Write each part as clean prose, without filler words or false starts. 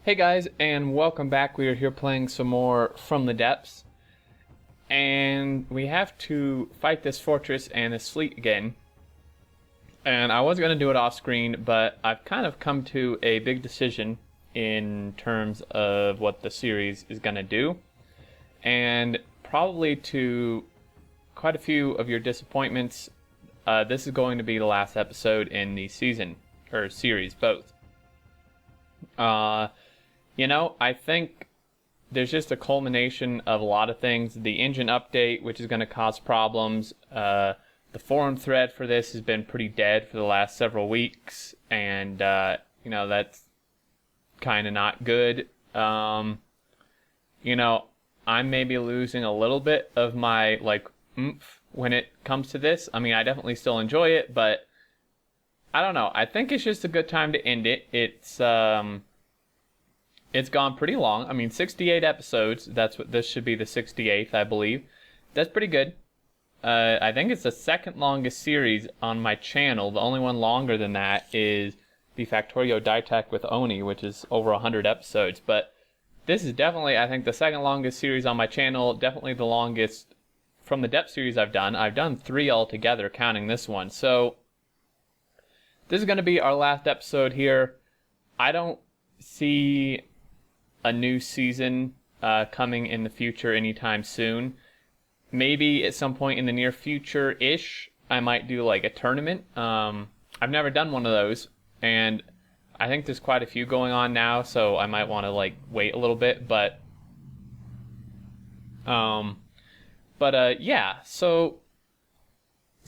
Hey guys, and welcome back. We are here playing some more From the Depths. And we have to fight this fortress and this fleet again. And I was going to do it off screen, but I've kind of come to a big decision in terms of what the series is going to do. And probably to quite a few of your disappointments, this is going to be the last episode in the season, or series, both. I think there's just a culmination of a lot of things. The engine update, which is going to cause problems. The forum thread for this has been pretty dead for the last several weeks, and that's kind of not good. I'm maybe losing a little bit of my oomph when it comes to this. I mean, I definitely still enjoy it, but I don't know. I think it's just a good time to end it. It's gone pretty long. I mean, 68 episodes. That's what this should be, the 68th, I believe. That's pretty good. I think it's the second longest series on my channel. The only one longer than that is the Factorio Ditech with Oni, which is over 100 episodes. But this is definitely, I think, the second longest series on my channel. Definitely the longest from the Depth series I've done. I've done 3 altogether, counting this one. So this is going to be our last episode here. I don't see a new season coming in the future anytime soon. Maybe at some point in the near future-ish, I might do like a tournament. I've never done one of those, and I think there's quite a few going on now, so I might want to wait a little bit. Yeah. So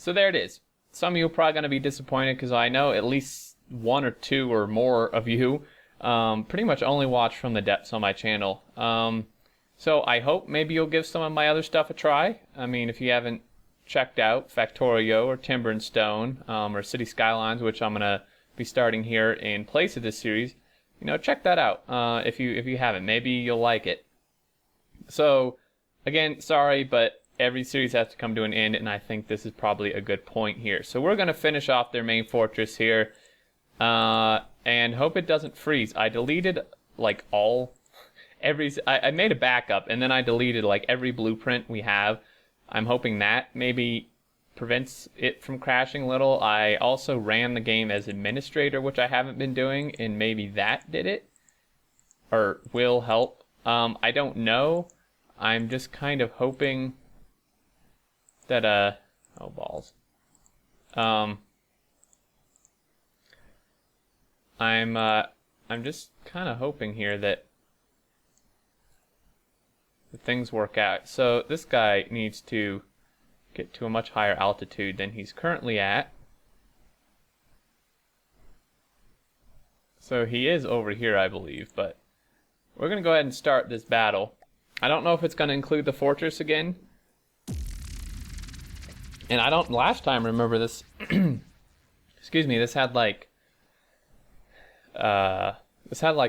there it is. Some of you are probably going to be disappointed because I know at least 1 or 2 or more of you pretty much only watch From the Depths on my channel. So I hope maybe you'll give some of my other stuff a try. I mean, if you haven't checked out Factorio or Timber and Stone or City Skylines, which I'm going to be starting here in place of this series, check that out if you haven't. Maybe you'll like it. So, again, sorry, but every series has to come to an end, and I think this is probably a good point here. So we're going to finish off their main fortress here. And hope it doesn't freeze. I deleted I made a backup and then I deleted every blueprint we have. I'm hoping that maybe prevents it from crashing a little. I also ran the game as administrator, which I haven't been doing, and maybe that did it or will help. I don't know. I'm just kind of hoping that oh balls. I'm just kind of hoping here that things work out. So this guy needs to get to a much higher altitude than he's currently at. So he is over here, I believe, but we're going to go ahead and start this battle. I don't know if it's going to include the fortress again. And I don't, last time, remember this, excuse me, this had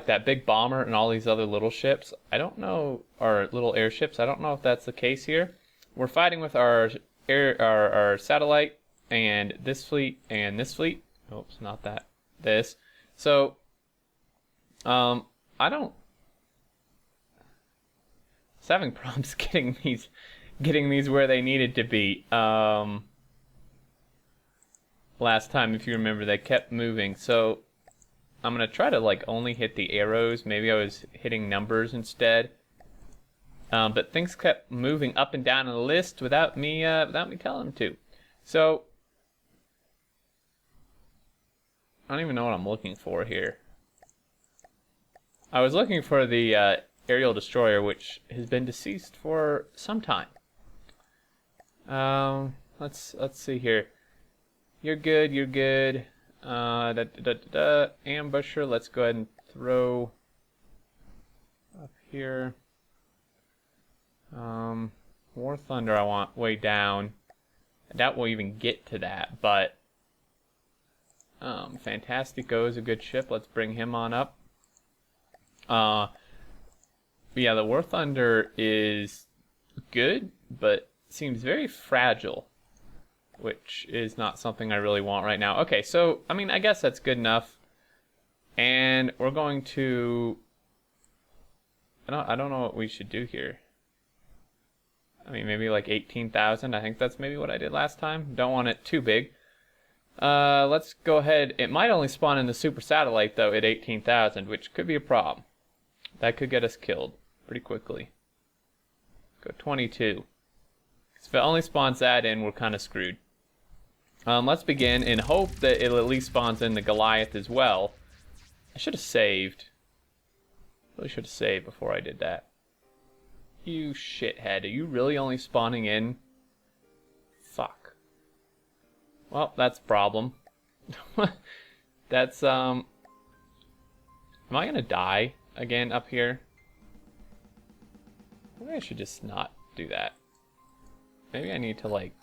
that big bomber and all these other little ships. I don't know, or little airships. I don't know if that's the case here. We're fighting with our satellite and this fleet and this fleet. Oops, not that. This. So, I was having problems getting these where they needed to be. Last time, if you remember, they kept moving. So I'm going to try to only hit the arrows. Maybe I was hitting numbers instead. But things kept moving up and down on the list without me telling them to. So I don't even know what I'm looking for here. I was looking for the aerial destroyer, which has been deceased for some time. Let's see here. You're good. You're good. Ambusher, let's go ahead and throw up here. War Thunder I want way down. I doubt we'll even get to that, but Fantastico is a good ship. Let's bring him on up. Yeah, the War Thunder is good, but seems very fragile, which is not something I really want right now. Okay, so, I mean, I guess that's good enough. And we're going to I don't know what we should do here. I mean, maybe like 18,000. I think that's maybe what I did last time. Don't want it too big. Let's go ahead. It might only spawn in the super satellite, though, at 18,000, which could be a problem. That could get us killed pretty quickly. Go 22. If it only spawns that in, we're kind of screwed. Let's begin and hope that it at least spawns in the Goliath as well. I should have saved. Really should have saved before I did that. You shithead. Are you really only spawning in? Fuck. Well, that's a problem. That's, Am I gonna die again up here? Maybe I should just not do that. Maybe I need to, like...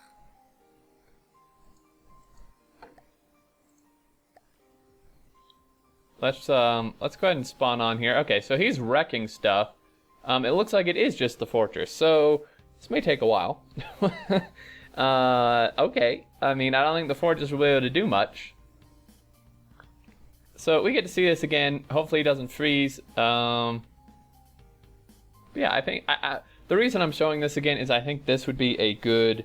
Let's go ahead and spawn on here. Okay, so he's wrecking stuff. It looks like it is just the fortress, so this may take a while. Okay. I mean, I don't think the fortress will be able to do much. So we get to see this again. Hopefully it doesn't freeze. Yeah, I think the reason I'm showing this again is I think this would be a good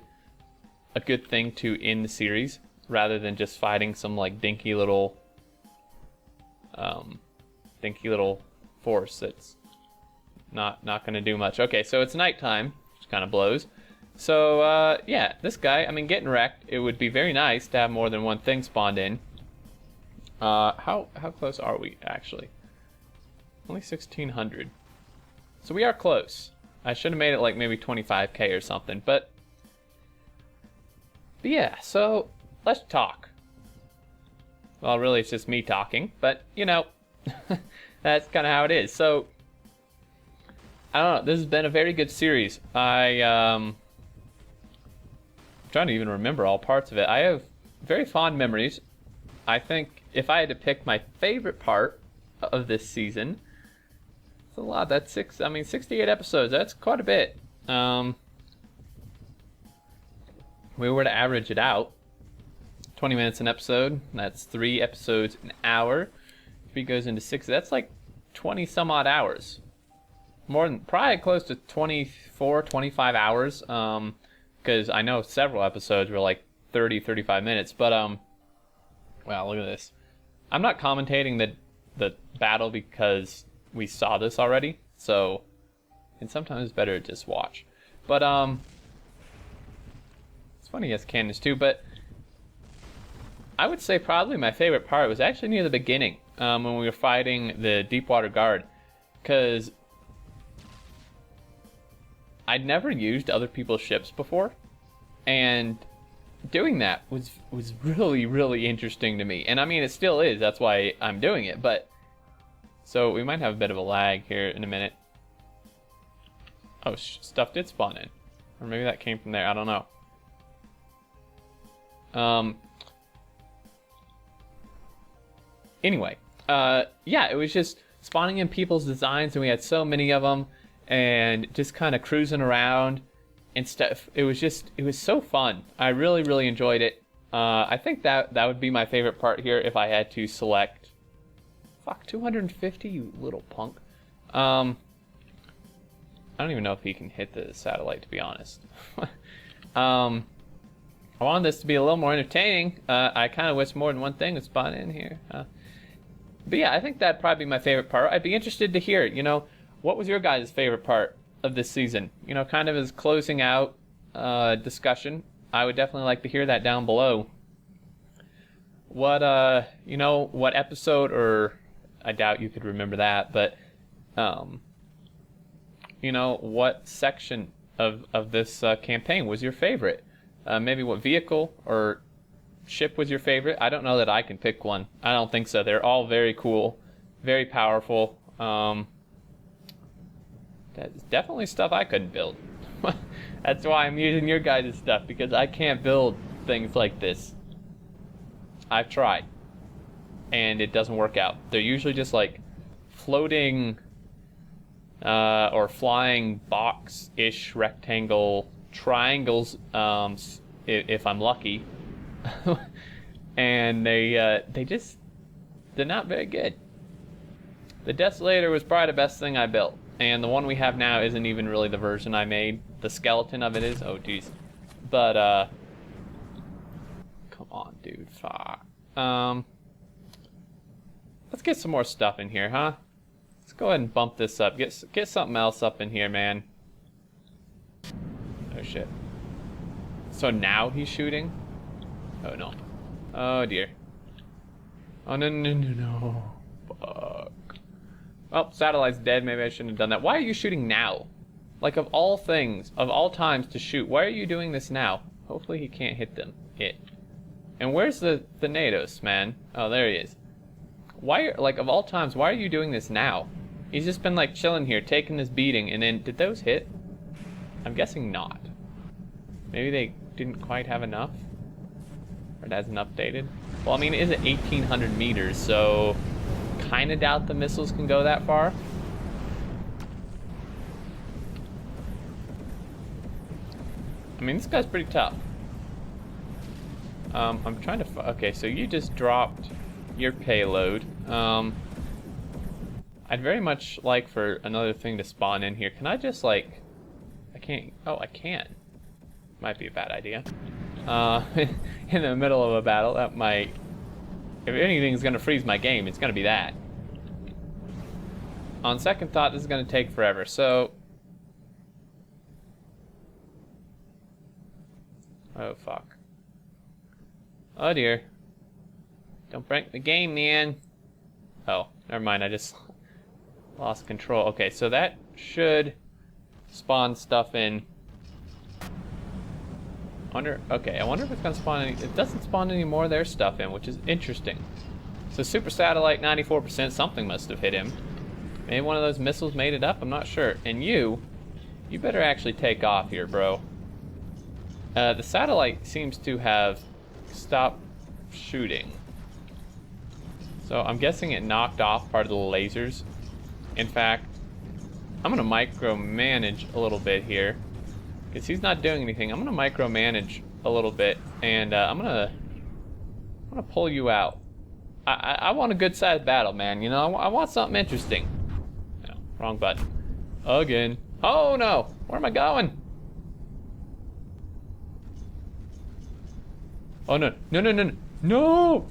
thing to end the series, rather than just fighting some like dinky little force that's not going to do much. Okay, so it's nighttime, which kind of blows. So yeah, this guy, I mean, getting wrecked. It would be very nice to have more than one thing spawned in. How close are we actually? Only 1,600. So we are close. I should have made it like maybe 25k or something, but yeah. So let's talk. Well, really, it's just me talking, but you know, that's kind of how it is. So I don't know. This has been a very good series. I'm trying to even remember all parts of it. I have very fond memories. I think if I had to pick my favorite part of this season, it's a lot. That's 68 episodes. That's quite a bit. We were to average it out, 20 minutes an episode. That's 3 episodes an hour. If he goes into 6, that's like 20 some odd hours. More than, probably close to 24, 25 hours. Because I know several episodes were like 30, 35 minutes. But, wow, look at this. I'm not commentating the battle because we saw this already. So, and sometimes it's better to just watch. But, it's funny, yes, cannons too. But I would say probably my favorite part was actually near the beginning. When we were fighting the Deepwater Guard. Because I'd never used other people's ships before, and doing that was really, really interesting to me. And I mean, it still is. That's why I'm doing it. But so we might have a bit of a lag here in a minute. Oh, stuff did spawn in, or maybe that came from there. I don't know. Anyway, yeah, it was just spawning in people's designs, and we had so many of them. And just kind of cruising around and stuff. It was so fun. I really, really enjoyed it. I think that would be my favorite part here if I had to select. Fuck, 250, you little punk. I don't even know if he can hit the satellite, to be honest. I wanted this to be a little more entertaining. I kind of wish more than one thing would spawn in here. But yeah, I think that'd probably be my favorite part. I'd be interested to hear, you know, what was your guys' favorite part of this season? You know, kind of as closing out discussion. I would definitely like to hear that down below. What, you know, what episode, or I doubt you could remember that, but, you know, what section of this campaign was your favorite? Maybe what vehicle or ship was your favorite? I don't know that I can pick one. I don't think so. They're all very cool, very powerful. That's definitely stuff I couldn't build. That's why I'm using your guys' stuff, because I can't build things like this. I've tried, and it doesn't work out. They're usually just like floating or flying box-ish rectangle triangles, if I'm lucky. And they're not very good. The Desolator was probably the best thing I built. And the one we have now isn't even really the version I made. The skeleton of it is. Oh, geez. But, come on, dude. Fuck. Let's get some more stuff in here, huh? Let's go ahead and bump this up. Get something else up in here, man. Oh, shit. So now he's shooting? Oh, no. Oh, dear. Oh, no, no, no, no. Fuck. Oh, satellite's dead. Maybe I shouldn't have done that. Why are you shooting now? Like, of all things, of all times to shoot, why are you doing this now? Hopefully he can't hit them. And where's the Natos, man? Oh, there he is. Why, like, of all times, why are you doing this now? He's just been, like, chilling here, taking this beating, and then, did those hit? I'm guessing not. Maybe they didn't quite have enough? Or it hasn't updated? Well, I mean, it is at 1,800 meters, so kind of doubt the missiles can go that far. I mean, this guy's pretty tough. I'm trying to... Okay, so you just dropped your payload. I'd very much like for another thing to spawn in here. Can I just, like... I can't... Oh, I can. Might be a bad idea. In the middle of a battle, that might... If anything's gonna freeze my game, it's gonna be that. On second thought, this is gonna take forever, so... Oh, fuck. Oh, dear. Don't break the game, man. Oh, never mind, I just lost control. Okay, so that should spawn stuff in. Okay, I wonder if it's gonna spawn any... It doesn't spawn any more of their stuff in, which is interesting. So super satellite, 94%, something must have hit him. Maybe one of those missiles made it up, I'm not sure. And you better actually take off here, bro. The satellite seems to have stopped shooting. So I'm guessing it knocked off part of the lasers. In fact, I'm gonna micromanage a little bit here. Because he's not doing anything. I'm gonna micromanage a little bit, and I'm gonna pull you out. I want a good-sized battle, man. You know, I want something interesting. No, wrong button. Again. Oh no! Where am I going? Oh no! No! No! No! No!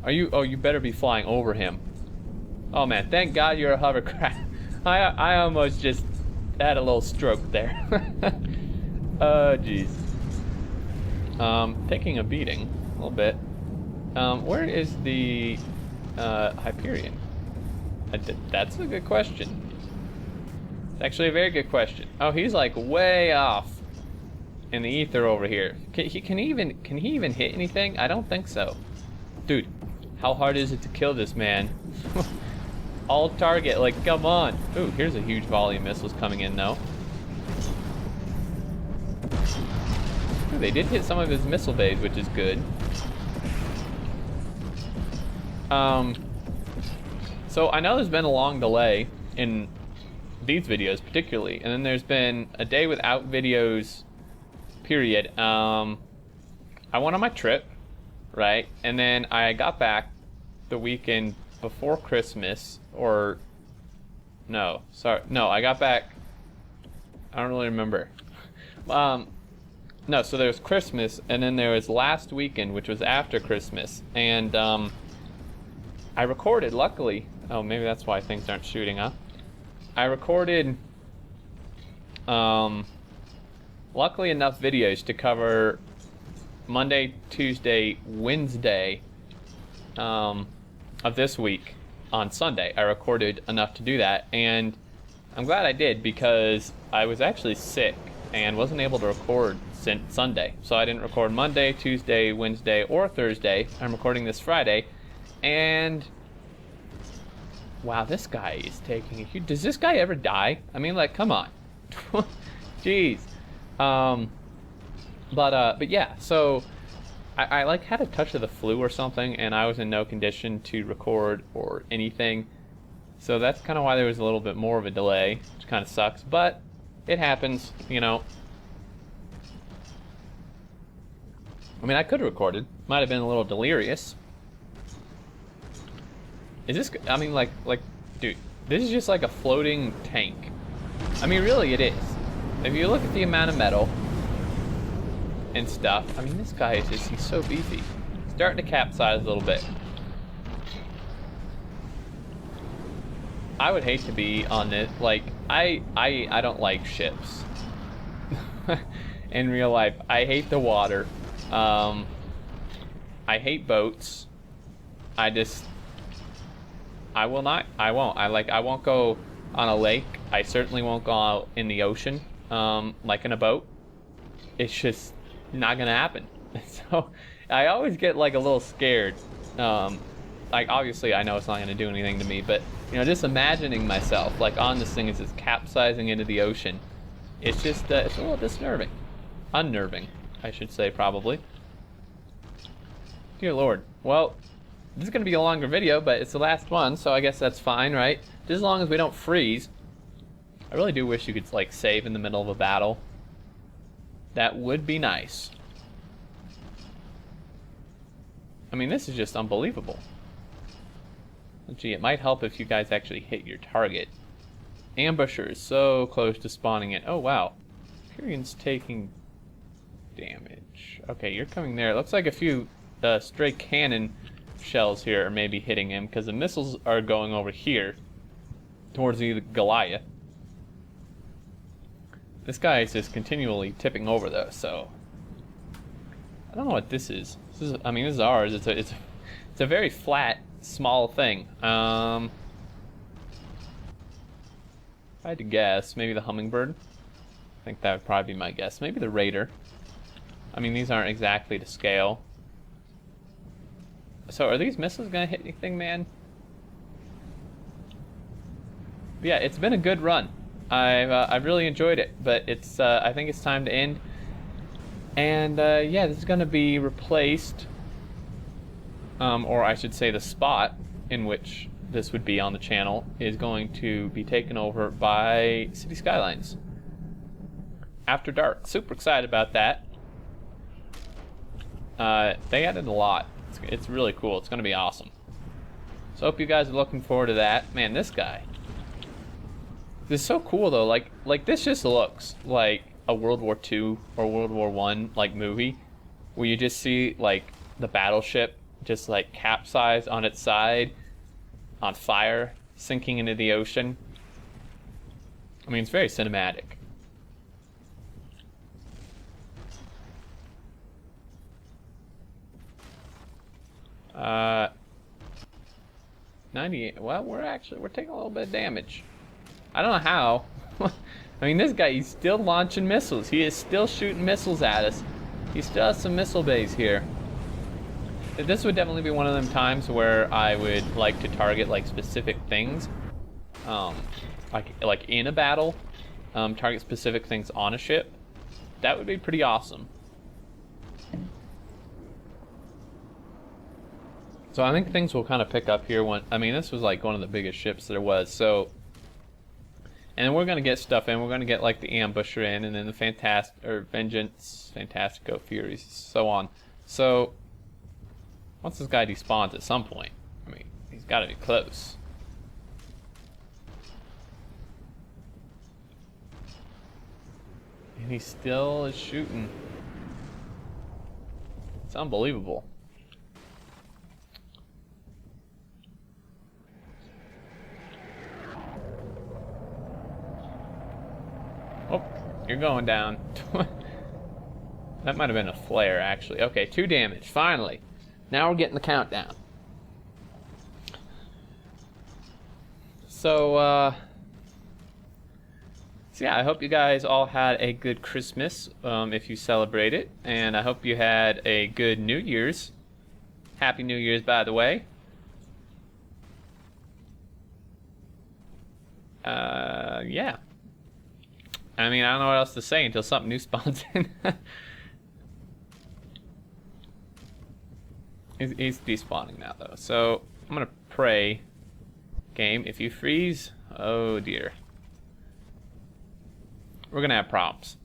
Are you? Oh, you better be flying over him. Oh man! Thank God you're a hovercraft. I almost just had a little stroke there. Oh, jeez. Taking a beating a little bit. Where is the Hyperion? That's a good question. It's actually a very good question. Oh, he's like way off in the ether over here. Can he even hit anything? I don't think so. Dude, how hard is it to kill this man? All target, like, come on. Ooh, here's a huge volley of missiles coming in, though. Ooh, they did hit some of his missile bays, which is good. So I know there's been a long delay in these videos, particularly, and then there's been a day without videos, period. I went on my trip, right? And then I got back the weekend before Christmas, or no, sorry, no, I got back, I don't really remember. No, so there was Christmas, and then there was last weekend, which was after Christmas, and I recorded, luckily, oh, maybe that's why things aren't shooting, huh? I recorded, luckily enough videos to cover Monday, Tuesday, Wednesday, of this week on Sunday. I recorded enough to do that, and I'm glad I did, because I was actually sick and wasn't able to record since Sunday. So I didn't record Monday, Tuesday, Wednesday, or Thursday. I'm recording this Friday, and wow, this guy is taking a huge... Does this guy ever die? I mean, like, come on. Jeez. But yeah, so I like had a touch of the flu or something, and I was in no condition to record or anything. So that's kind of why there was a little bit more of a delay, which kind of sucks, but it happens, you know. I mean, I could have recorded. Might have been a little delirious. Is this... I mean, like, dude, This is just like a floating tank. I mean, really it is. If you look at the amount of metal and stuff, I mean, this guy is just, he's so beefy. He's starting to capsize a little bit. I would hate to be on this, like, I don't like ships. In real life, I hate the water. I hate boats. I won't go on a lake. I certainly won't go out in the ocean, like in a boat. It's just not gonna happen. So I always get like a little scared. Like, obviously I know it's not gonna do anything to me, but you know, just imagining myself like on this thing as it's capsizing into the ocean, it's just it's a little disturbing, unnerving, I should say, probably. Dear Lord. Well, this is gonna be a longer video, but it's the last one, so I guess that's fine, right? Just as long as we don't freeze. I really do wish you could like save in the middle of a battle. That would be nice. I mean, this is just unbelievable. Gee, it might help if you guys actually hit your target. Ambushers so close to spawning in. Oh wow. Tyrion's taking damage. Okay, you're coming there. It looks like a few stray cannon shells here are maybe hitting him, because the missiles are going over here towards the Goliath. This guy is just continually tipping over though, so I don't know what this is. This is, I mean, this is ours. It's a very flat, small thing. If I had to guess, maybe the hummingbird. I think that would probably be my guess. Maybe the raider. I mean, these aren't exactly to scale. So are these missiles gonna hit anything, man? But yeah, it's been a good run. I've really enjoyed it, but it's I think it's time to end. And yeah, this is gonna be replaced, or I should say the spot in which this would be on the channel is going to be taken over by City Skylines After Dark. Super excited about that. They added a lot. It's really cool. It's gonna be awesome. So hope you guys are looking forward to that. Man, this guy. This is so cool though. Like this just looks like a World War II or World War I like movie, where you just see like the battleship just like capsize on its side, on fire, sinking into the ocean. I mean, it's very cinematic. Uh, 98. Well, we're taking a little bit of damage. I don't know how. I mean, this guy, he's still launching missiles. He is still shooting missiles at us. He still has some missile bays here. This would definitely be one of them times where I would like to target like specific things, like in a battle, target specific things on a ship. That would be pretty awesome. So I think things will kind of pick up here when, I mean, this was like one of the biggest ships there was, so. And we're gonna get stuff in, we're gonna get like the ambusher in, and then the Vengeance, Fantastico, Furies, so on. So, once this guy despawns at some point, I mean, he's gotta be close. And he still is shooting. It's unbelievable. Oh, you're going down. That might have been a flare, actually. Okay, 2 damage, finally. Now we're getting the countdown. So yeah, I hope you guys all had a good Christmas, if you celebrate it. And I hope you had a good New Year's. Happy New Year's, by the way. Yeah. I mean, I don't know what else to say until something new spawns in. He's despawning now, though. So, I'm gonna pray. Game, if you freeze, oh dear. We're gonna have problems.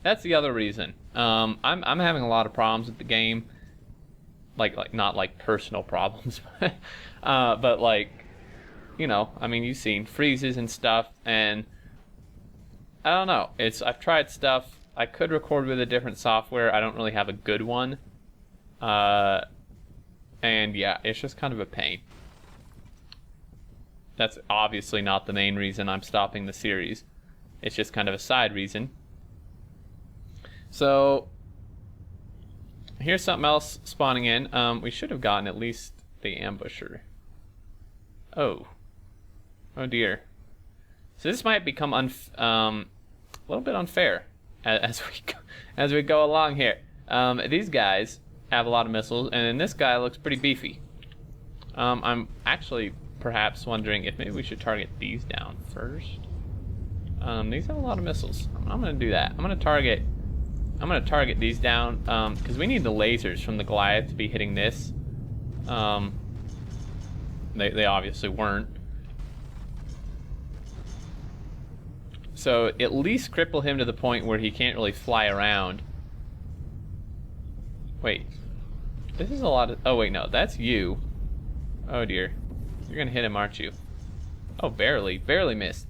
That's the other reason. I'm having a lot of problems with the game. Like not like personal problems, but like you know, I mean, you've seen freezes and stuff, and I don't know. I've tried stuff. I could record with a different software. I don't really have a good one. And yeah, it's just kind of a pain. That's obviously not the main reason I'm stopping the series. It's just kind of a side reason. So here's something else spawning in. We should have gotten at least the ambusher. Oh dear. So this might become a little bit unfair as we go along here. These guys have a lot of missiles, and then this guy looks pretty beefy. I'm actually perhaps wondering if maybe we should target these down first. These have a lot of missiles. I'm gonna do that. I'm gonna target these down because we need the lasers from the Goliath to be hitting this. They obviously weren't. So at least cripple him to the point where he can't really fly around. Wait, this is a lot of. Oh wait, no, that's you. Oh dear, you're gonna hit him, aren't you? Oh, barely missed.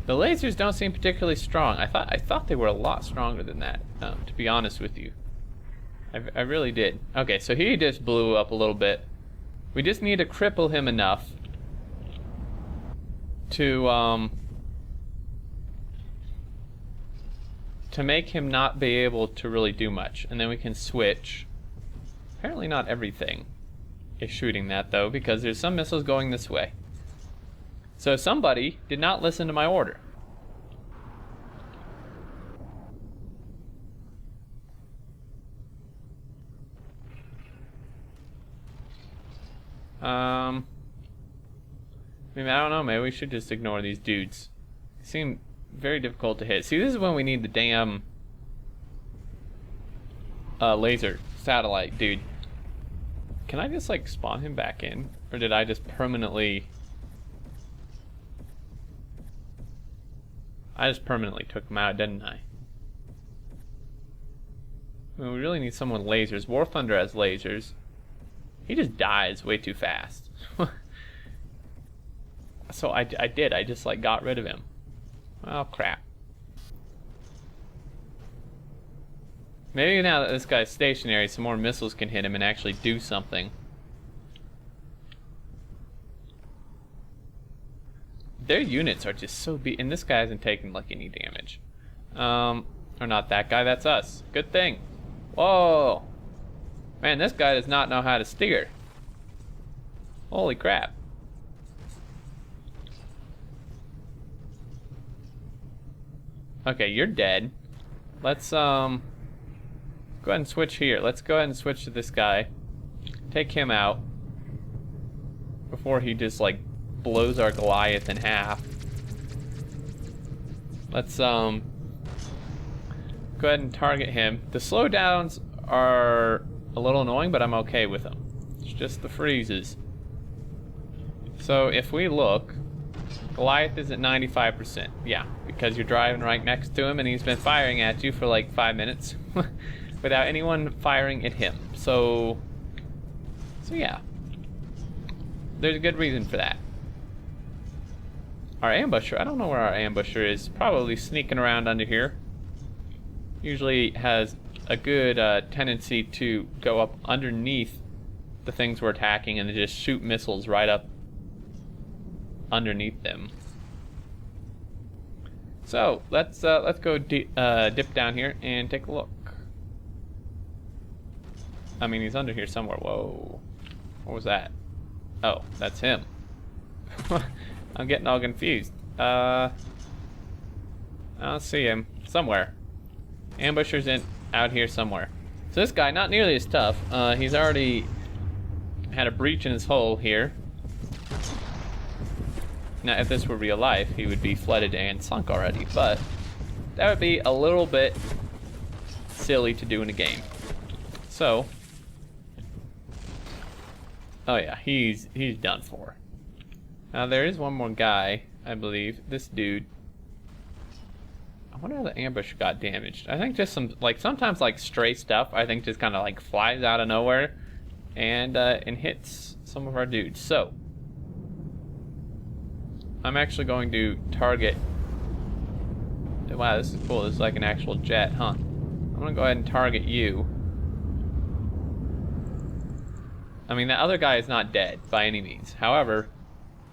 The lasers don't seem particularly strong. I thought they were a lot stronger than that. To be honest with you, I really did. Okay, so he just blew up a little bit. We just need to cripple him enough to make him not be able to really do much, and then we can switch. Apparently not everything is shooting that though, because there's some missiles going this way. So somebody did not listen to my order. I mean, I don't know, maybe we should just ignore these dudes. They seem very difficult to hit. See, this is when we need the damn laser satellite dude. Can I just like spawn him back in? Or did I just permanently... I just permanently took him out, didn't I? I mean, we really need someone with lasers. War Thunder has lasers. He just dies way too fast. So I just like got rid of him. Oh crap. Maybe now that this guy's stationary, some more missiles can hit him and actually do something. Their units are just so beat, and this guy hasn't taken like any damage. Or not that guy, that's us. Good thing. Whoa. Man, this guy does not know how to steer. Holy crap. Okay, you're dead. Let's go ahead and switch here. Let's go ahead and switch to this guy. Take him out before he just like blows our Goliath in half. Let's go ahead and target him. The slowdowns are a little annoying, but I'm okay with them. It's just the freezes. So if we look, Goliath is at 95%. Yeah, because you're driving right next to him and he's been firing at you for like 5 minutes without anyone firing at him. So yeah, there's a good reason for that. Our ambusher, I don't know where our ambusher is. Probably sneaking around under here. Usually has a good tendency to go up underneath the things we're attacking and just shoot missiles right up underneath them. So let's go dip down here and take a look. I mean, he's under here somewhere. Whoa, what was that? Oh, that's him. I'm getting all confused. I don't see him somewhere. Ambusher's out here somewhere. So this guy, not nearly as tough. He's already had a breach in his hull here. Now, if this were real life, he would be flooded and sunk already, but that would be a little bit silly to do in a game. So, oh yeah, he's done for. Now there is one more guy, I believe. This dude. I wonder how the ambush got damaged. I think just some, like, sometimes like stray stuff, I think just kind of like flies out of nowhere and hits some of our dudes. So I'm actually going to target. Wow, this is cool. This is like an actual jet, huh? I'm gonna go ahead and target you. I mean, the other guy is not dead by any means. However,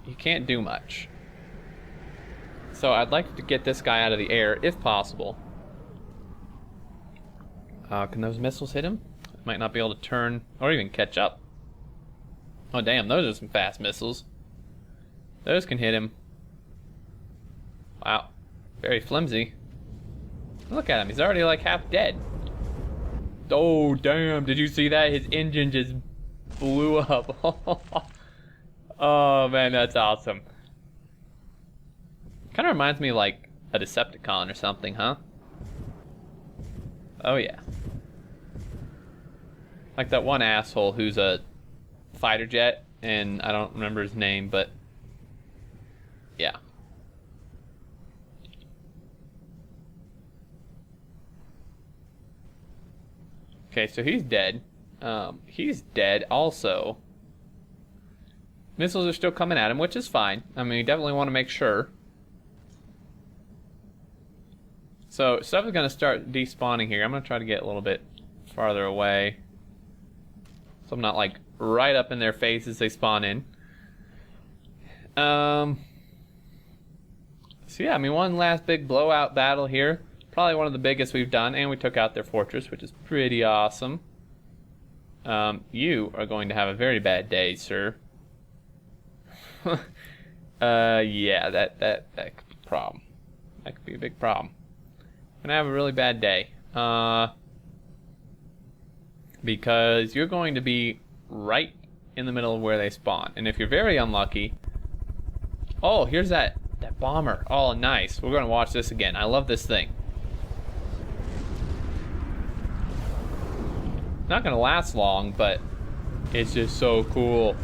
he can't do much. So I'd like to get this guy out of the air if possible. Can those missiles hit him? Might not be able to turn or even catch up. Oh damn, those are some fast missiles. Those can hit him. Wow, very flimsy. Look at him, he's already like half dead. Oh damn, did you see that? His engine just blew up. Oh man, that's awesome. Kind of reminds me like a Decepticon or something, huh? Oh yeah. Like that one asshole who's a fighter jet, and I don't remember his name, but yeah. Okay, so he's dead. He's dead also. Missiles are still coming at him, which is fine. I mean, you definitely want to make sure. So stuff is going to start despawning here. I'm going to try to get a little bit farther away, so I'm not like right up in their face as they spawn in. So yeah, I mean, one last big blowout battle here. Probably one of the biggest we've done, and we took out their fortress, which is pretty awesome. You are going to have a very bad day, sir. Yeah, that could be a problem. That could be a big problem. Gonna have a really bad day. Because you're going to be right in the middle of where they spawn. And if you're very unlucky... Oh, here's that bomber. Oh, nice. We're gonna watch this again. I love this thing. Not gonna last long, but it's just so cool.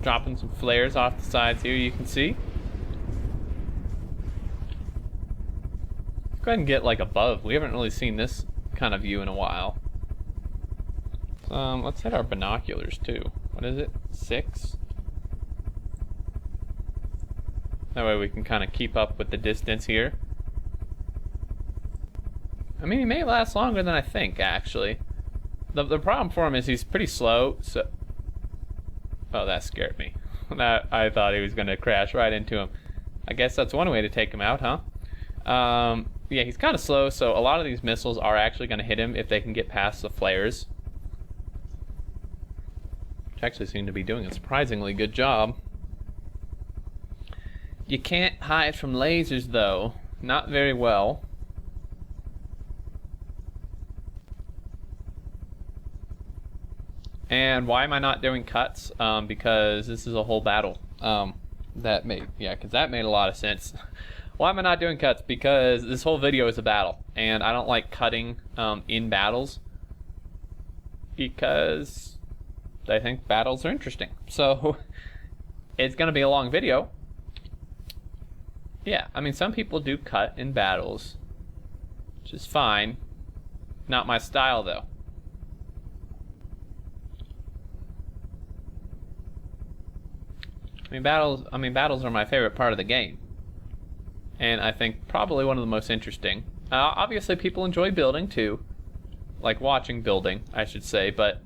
Dropping some flares off the sides here, you can see. Let's go ahead and get like above. We haven't really seen this kind of view in a while. Let's hit our binoculars too. What is it? 6? That way we can kind of keep up with the distance here. I mean, he may last longer than I think, actually. The problem for him is he's pretty slow, so... Oh, that scared me. I thought he was going to crash right into him. I guess that's one way to take him out, huh? Yeah, he's kind of slow, so a lot of these missiles are actually going to hit him if they can get past the flares. Which actually seem to be doing a surprisingly good job. You can't hide from lasers, though. Not very well. And why am I not doing cuts? Because this is a whole battle. Because that made a lot of sense. Why am I not doing cuts? Because this whole video is a battle, and I don't like cutting in battles because I think battles are interesting. So it's gonna be a long video. Yeah, I mean, some people do cut in battles, which is fine. Not my style, though. Battles are my favorite part of the game, and I think probably one of the most interesting. Obviously, people enjoy building too, like watching building, I should say. But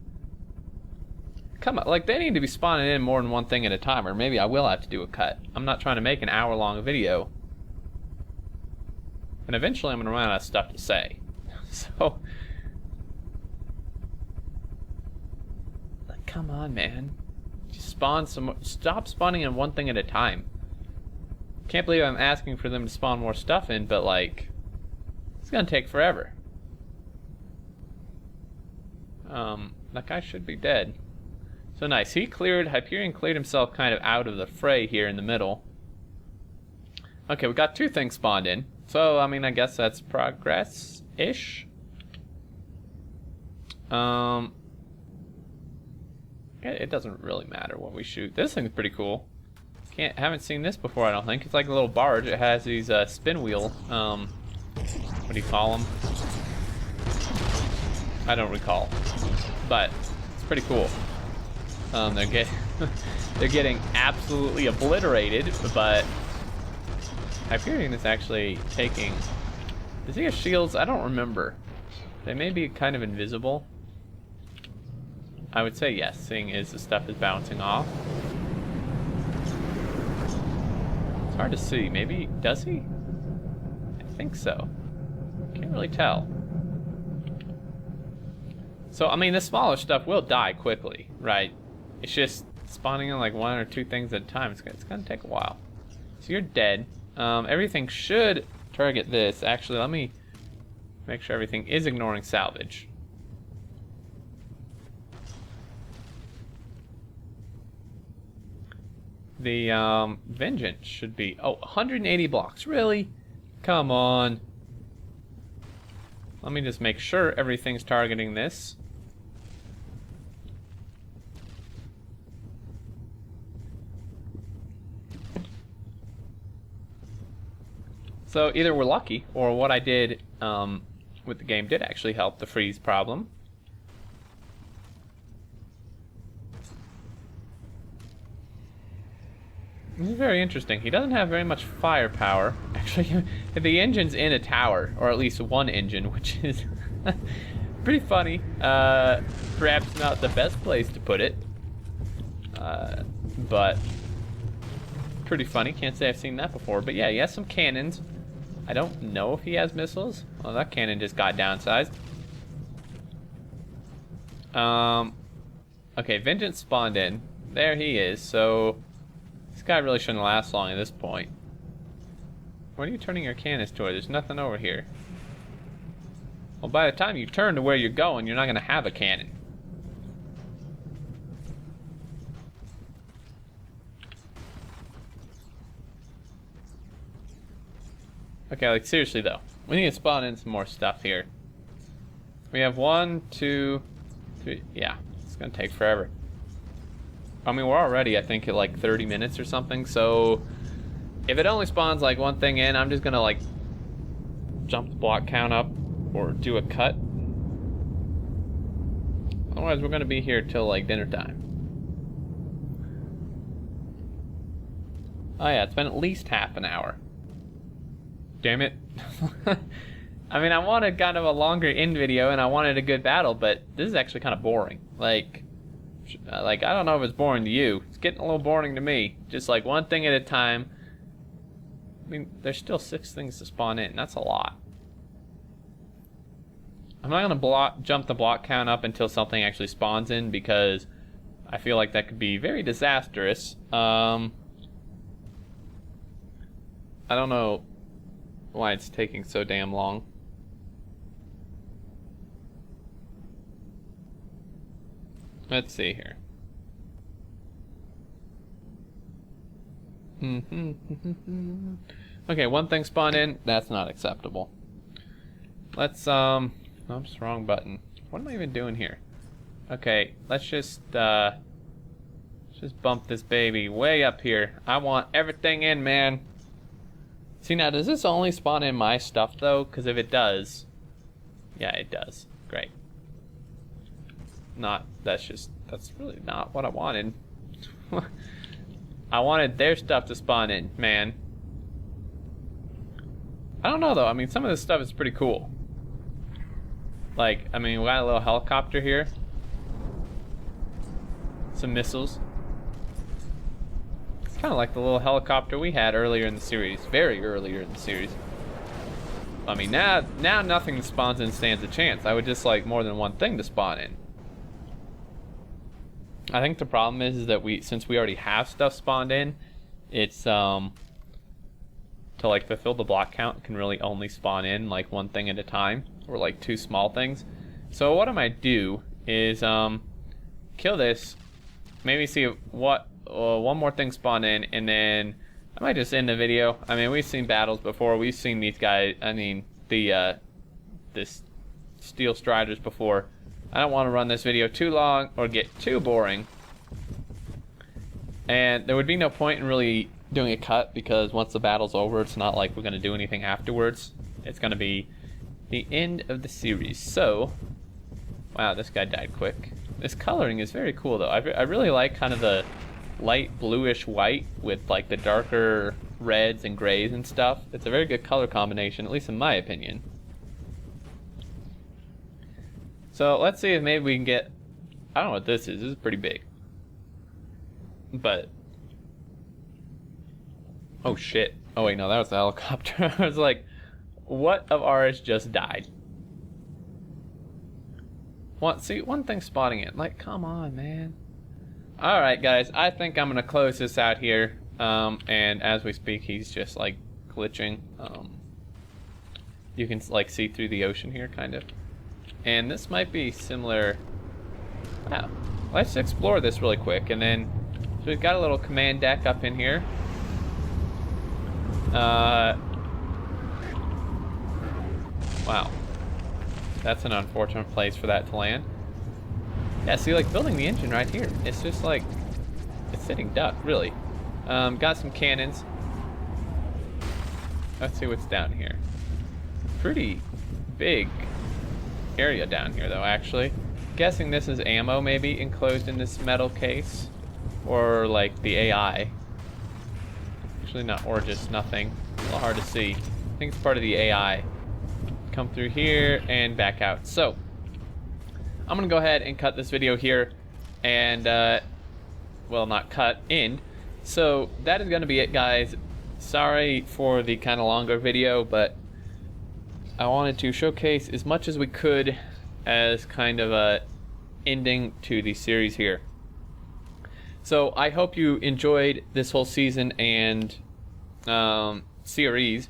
come on, like, they need to be spawning in more than one thing at a time, or maybe I will have to do a cut. I'm not trying to make an hour-long video, and eventually I'm gonna run out of stuff to say. So, like, come on, man. Stop spawning in one thing at a time. Can't believe I'm asking for them to spawn more stuff in, but like, it's gonna take forever. That guy should be dead. So nice. Hyperion cleared himself kind of out of the fray here in the middle. Okay, we got 2 things spawned in. So, I mean, I guess that's progress-ish. It doesn't really matter what we shoot. This thing's pretty cool. Haven't seen this before, I don't think. It's like a little barge. It has these spin wheel, what do you call them? I don't recall, but it's pretty cool. They're getting absolutely obliterated, but I'm hearing this actually taking. Does he have shields? I don't remember. They may be kind of invisible. I would say yes, seeing as the stuff is bouncing off. It's hard to see. Maybe, does he? I think so. Can't really tell. So, I mean, the smaller stuff will die quickly, right? It's just spawning on like 1 or 2 things at a time. It's gonna take a while. So you're dead. Everything should target this. Actually, let me make sure everything is ignoring salvage. The vengeance should be 180 blocks. Really? Come on. Let me just make sure everything's targeting this. So either we're lucky, or what I did with the game did actually help the freeze problem. This is very interesting. He doesn't have very much firepower. Actually, the engine's in a tower, or at least one engine, which is pretty funny. Perhaps not the best place to put it, but pretty funny. Can't say I've seen that before. But yeah, he has some cannons. I don't know if he has missiles. Well, that cannon just got downsized. Okay, Vengeance spawned in. There he is. So this guy really shouldn't last long at this point. What are you turning your cannons toward? There's nothing over here. Well, by the time you turn to where you're going, you're not going to have a cannon. Okay, like seriously though, we need to spawn in some more stuff here. We have 1, 2, 3. Yeah, it's gonna take forever. I mean, we're already, I think, at like 30 minutes or something. So if it only spawns like one thing in, I'm just gonna like jump the block count up or do a cut. Otherwise, we're gonna be here till like dinner time. Oh yeah, it's been at least half an hour. Damn it. I mean, I wanted kind of a longer end video and I wanted a good battle, but this is actually kind of boring. Like I don't know if it's boring to you. It's getting a little boring to me. Just like one thing at a time. I mean, there's still 6 things to spawn in. That's a lot. I'm not gonna jump the block count up until something actually spawns in, because I feel like that could be very disastrous. I don't know why it's taking so damn long. Let's see here. Okay, one thing spawned in. That's not acceptable. Let's oops, wrong button. What am I even doing here? Okay, let's just bump this baby way up here. I want everything in, man. See, now, does this only spawn in my stuff, though? Because if it does... Yeah, it does. Great. That's really not what I wanted. I wanted their stuff to spawn in, man. I don't know, though. I mean, some of this stuff is pretty cool. Like, I mean, we got a little helicopter here. Some missiles. Kind of like the little helicopter we had earlier in the series, very earlier in the series. I mean, now nothing that spawns in stands a chance. I would just like more than one thing to spawn in. I think the problem is that since we already have stuff spawned in, it's to like fulfill the block count, it can really only spawn in like one thing at a time, or like 2 small things. So what I might do is kill this, maybe see what one more thing spawn in, and then I might just end the video. I mean, we've seen battles before. We've seen these guys, I mean, this Steel Striders before. I don't want to run this video too long or get too boring. And there would be no point in really doing a cut, because once the battle's over, it's not like we're going to do anything afterwards. It's going to be the end of the series. So, wow, this guy died quick. This coloring is very cool, though. I really like kind of the light bluish white with like the darker reds and grays and stuff. It's a very good color combination, at least in my opinion. So let's see if maybe we can get, I don't know what this is. This is pretty big. But, oh shit. Oh wait, no, that was the helicopter. I was like, what of ours just died? See, one thing spotting it. Like, come on, man. Alright, guys, I think I'm gonna close this out here. And as we speak, he's just like glitching. You can like see through the ocean here, kind of. And this might be similar. Wow. Let's explore this really quick, and then so we've got a little command deck up in here. Wow. That's an unfortunate place for that to land. Yeah, see, like building the engine right here. It's just like, it's sitting duck, really. Got some cannons. Let's see what's down here. Pretty big area down here, though, actually. Guessing this is ammo, maybe, enclosed in this metal case. Or, like, the AI. Actually, not, or just nothing. A little hard to see. I think it's part of the AI. Come through here and back out. So, I'm gonna go ahead and cut this video here. And, well, not cut, end. So, that is gonna be it, guys. Sorry for the kind of longer video, but I wanted to showcase as much as we could as kind of a ending to the series here. So I hope you enjoyed this whole season and series,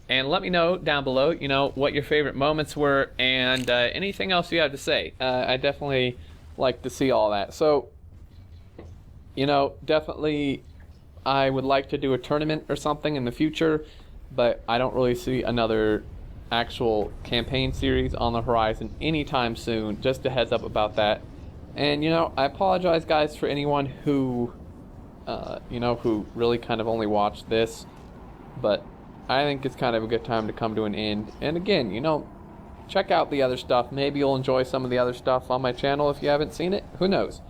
and let me know down below, you know, what your favorite moments were, and anything else you have to say. I definitely like to see all that. So, you know, definitely I would like to do a tournament or something in the future, but I don't really see another actual campaign series on the horizon anytime soon. Just a heads up about that. And, you know, I apologize, guys, for anyone who, you know, who really kind of only watched this, but I think it's kind of a good time to come to an end. And again, you know, check out the other stuff. Maybe you'll enjoy some of the other stuff on my channel if you haven't seen it. Who knows?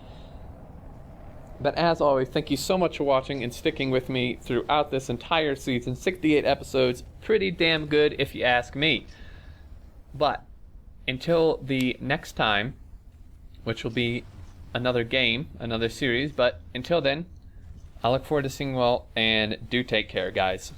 But as always, thank you so much for watching and sticking with me throughout this entire season. 68 episodes, pretty damn good if you ask me. But until the next time, which will be another game, another series, but until then, I look forward to seeing you all, and do take care, guys.